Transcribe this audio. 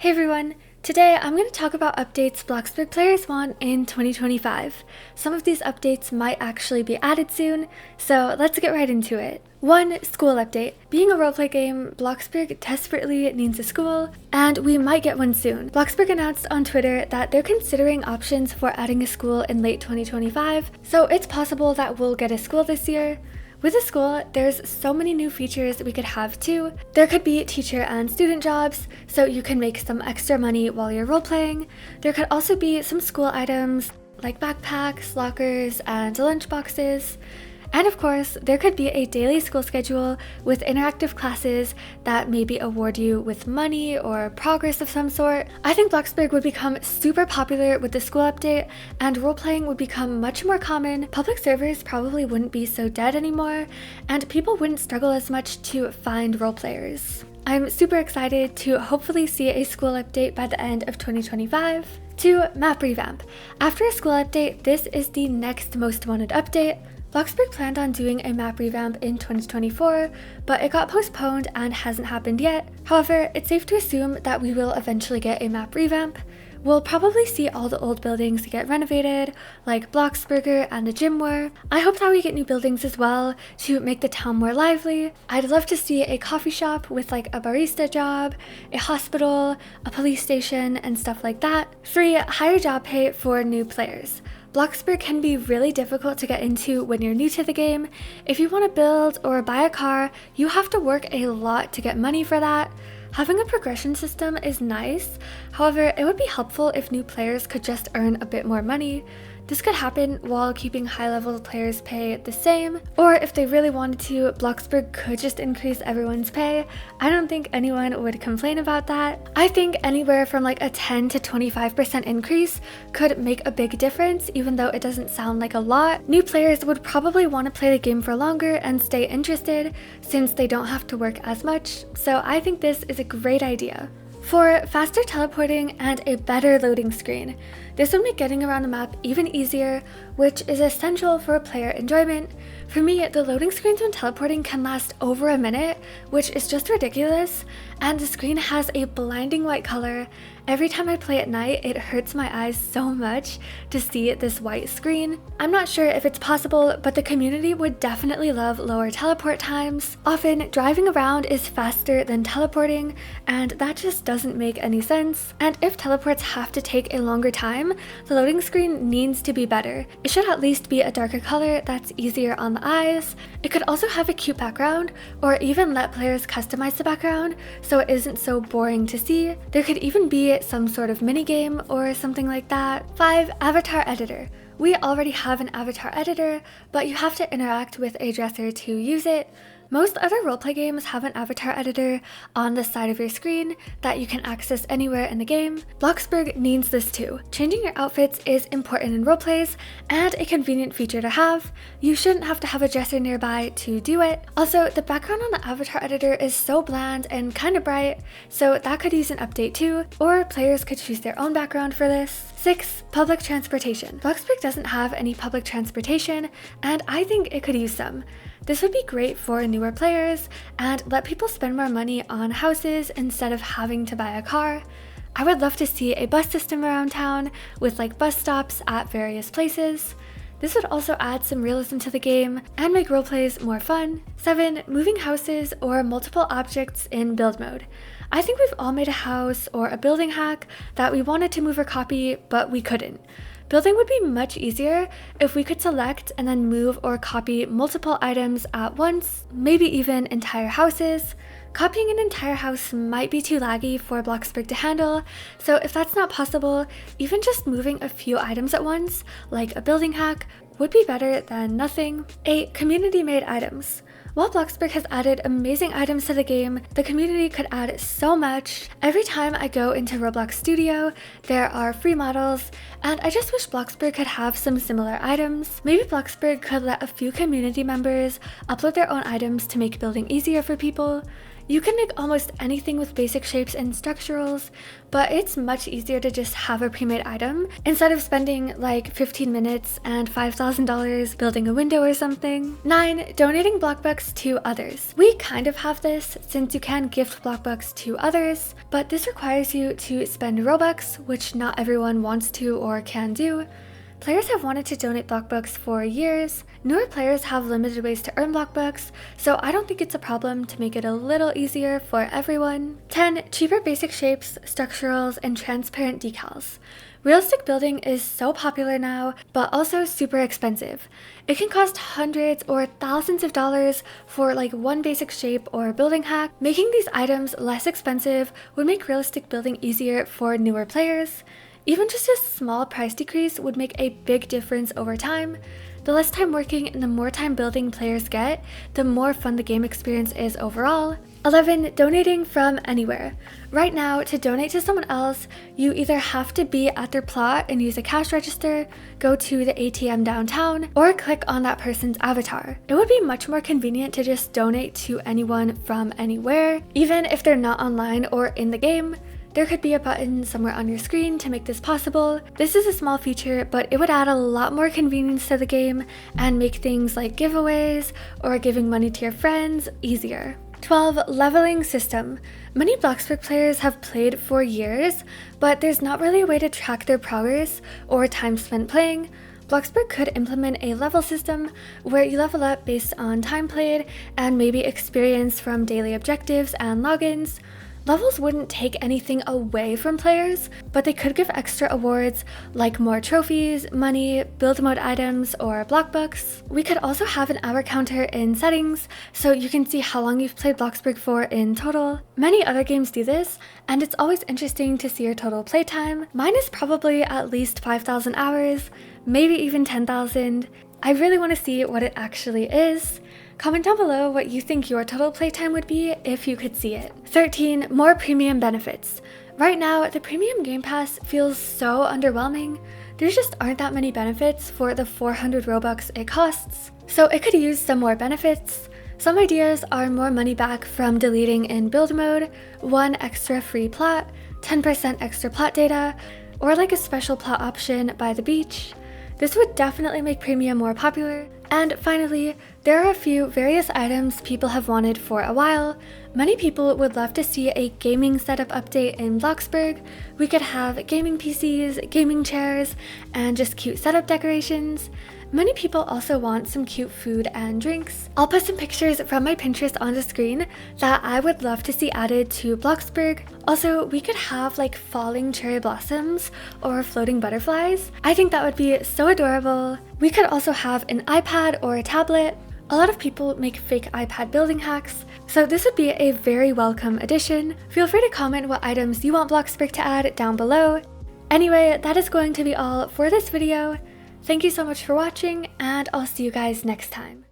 Hey everyone! Today I'm going to talk about updates Bloxburg players want in 2025. Some of these updates might actually be added soon, so let's get right into it. 1. School update. Being a roleplay game, Bloxburg desperately needs a school, and we might get one soon. Bloxburg announced on Twitter that they're considering options for adding a school in late 2025, so it's possible that we'll get a school this year. With a school, there's so many new features we could have too. There could be teacher and student jobs, so you can make some extra money while you're roleplaying. There could also be some school items like backpacks, lockers, and lunch boxes. And of course, there could be a daily school schedule with interactive classes that maybe award you with money or progress of some sort. I think Bloxburg would become super popular with the school update, and roleplaying would become much more common. Public servers probably wouldn't be so dead anymore, and people wouldn't struggle as much to find roleplayers. I'm super excited to hopefully see a school update by the end of 2025. 2. Map revamp. After a school update, this is the next most wanted update. Bloxburg planned on doing a map revamp in 2024, but it got postponed and hasn't happened yet. However, it's safe to assume that we will eventually get a map revamp. We'll probably see all the old buildings get renovated, like Bloxburg and the gym were. I hope that we get new buildings as well to make the town more lively. I'd love to see a coffee shop with like a barista job, a hospital, a police station, and stuff like that. 3. Higher job pay for new players. Bloxburg can be really difficult to get into when you're new to the game. If you want to build or buy a car, you have to work a lot to get money for that. Having a progression system is nice, however, it would be helpful if new players could just earn a bit more money. This could happen while keeping high-level players' pay the same, or if they really wanted to, Bloxburg could just increase everyone's pay. I don't think anyone would complain about that. I think anywhere from like a 10 to 25% increase could make a big difference, even though it doesn't sound like a lot. New players would probably want to play the game for longer and stay interested, since they don't have to work as much, so I think this is a great idea. 4. Faster teleporting and a better loading screen. This would make getting around the map even easier, which is essential for player enjoyment. For me, the loading screens when teleporting can last over a minute, which is just ridiculous, and the screen has a blinding white color. Every time I play at night, it hurts my eyes so much to see this white screen. I'm not sure if it's possible, but the community would definitely love lower teleport times. Often, driving around is faster than teleporting, and that just doesn't make any sense. And if teleports have to take a longer time, the loading screen needs to be better. It should at least be a darker color that's easier on the eyes. It could also have a cute background, or even let players customize the background so it isn't so boring to see. There could even be some sort of mini game or something like that. 5. Avatar editor. We already have an avatar editor, but you have to interact with a dresser to use it. Most other roleplay games have an avatar editor on the side of your screen that you can access anywhere in the game. Bloxburg needs this too. Changing your outfits is important in roleplays and a convenient feature to have. You shouldn't have to have a dresser nearby to do it. Also, the background on the avatar editor is so bland and kind of bright, so that could use an update too, or players could choose their own background for this. 6. Public transportation. Bloxburg doesn't have any public transportation, and I think it could use some. This would be great for newer players and let people spend more money on houses instead of having to buy a car. I would love to see a bus system around town with like bus stops at various places. This would also add some realism to the game and make roleplays more fun. 7. Moving houses or multiple objects in build mode. I think we've all made a house or a building hack that we wanted to move or copy, but we couldn't. Building would be much easier if we could select and then move or copy multiple items at once, maybe even entire houses. Copying an entire house might be too laggy for Bloxburg to handle, so if that's not possible, even just moving a few items at once, like a building hack, would be better than nothing. 8. Community-made items. While Bloxburg has added amazing items to the game, the community could add so much. Every time I go into Roblox Studio, there are free models, and I just wish Bloxburg could have some similar items. Maybe Bloxburg could let a few community members upload their own items to make building easier for people. You can make almost anything with basic shapes and structurals, but it's much easier to just have a pre-made item instead of spending like 15 minutes and $5,000 building a window or something. 9. Donating blockbux to others. We kind of have this since you can gift blockbux to others, but this requires you to spend Robux, which not everyone wants to or can do. Players have wanted to donate blockbux for years. Newer players have limited ways to earn blockbux, so I don't think it's a problem to make it a little easier for everyone. 10. Cheaper basic shapes, structurals, and transparent decals. Realistic building is so popular now, but also super expensive. It can cost hundreds or thousands of dollars for like one basic shape or building hack. Making these items less expensive would make realistic building easier for newer players. Even just a small price decrease would make a big difference over time. The less time working and the more time building players get, the more fun the game experience is overall. 11. Donating from anywhere. Right now, to donate to someone else, you either have to be at their plot and use a cash register, go to the ATM downtown, or click on that person's avatar. It would be much more convenient to just donate to anyone from anywhere, even if they're not online or in the game. There could be a button somewhere on your screen to make this possible. This is a small feature, but it would add a lot more convenience to the game and make things like giveaways or giving money to your friends easier. 12. Leveling system. Many Bloxburg players have played for years, but there's not really a way to track their progress or time spent playing. Bloxburg could implement a level system where you level up based on time played and maybe experience from daily objectives and logins. Levels wouldn't take anything away from players, but they could give extra awards like more trophies, money, build mode items, or blockbux. We could also have an hour counter in settings, so you can see how long you've played Bloxburg for in total. Many other games do this, and it's always interesting to see your total playtime. Mine is probably at least 5,000 hours, maybe even 10,000. I really want to see what it actually is. Comment down below what you think your total playtime would be if you could see it. 13. More premium benefits. Right now, the premium Game Pass feels so underwhelming. There just aren't that many benefits for the 400 Robux it costs, so it could use some more benefits. Some ideas are more money back from deleting in build mode, 1 extra free plot, 10% extra plot data, or like a special plot option by the beach. This would definitely make premium more popular. And finally, there are a few various items people have wanted for a while. Many people would love to see a gaming setup update in Bloxburg. We could have gaming PCs, gaming chairs, and just cute setup decorations. Many people also want some cute food and drinks. I'll put some pictures from my Pinterest on the screen that I would love to see added to Bloxburg. Also, we could have like falling cherry blossoms or floating butterflies. I think that would be so adorable. We could also have an iPad or a tablet. A lot of people make fake iPad building hacks, so this would be a very welcome addition. Feel free to comment what items you want Bloxburg to add down below. Anyway, that is going to be all for this video. Thank you so much for watching, and I'll see you guys next time.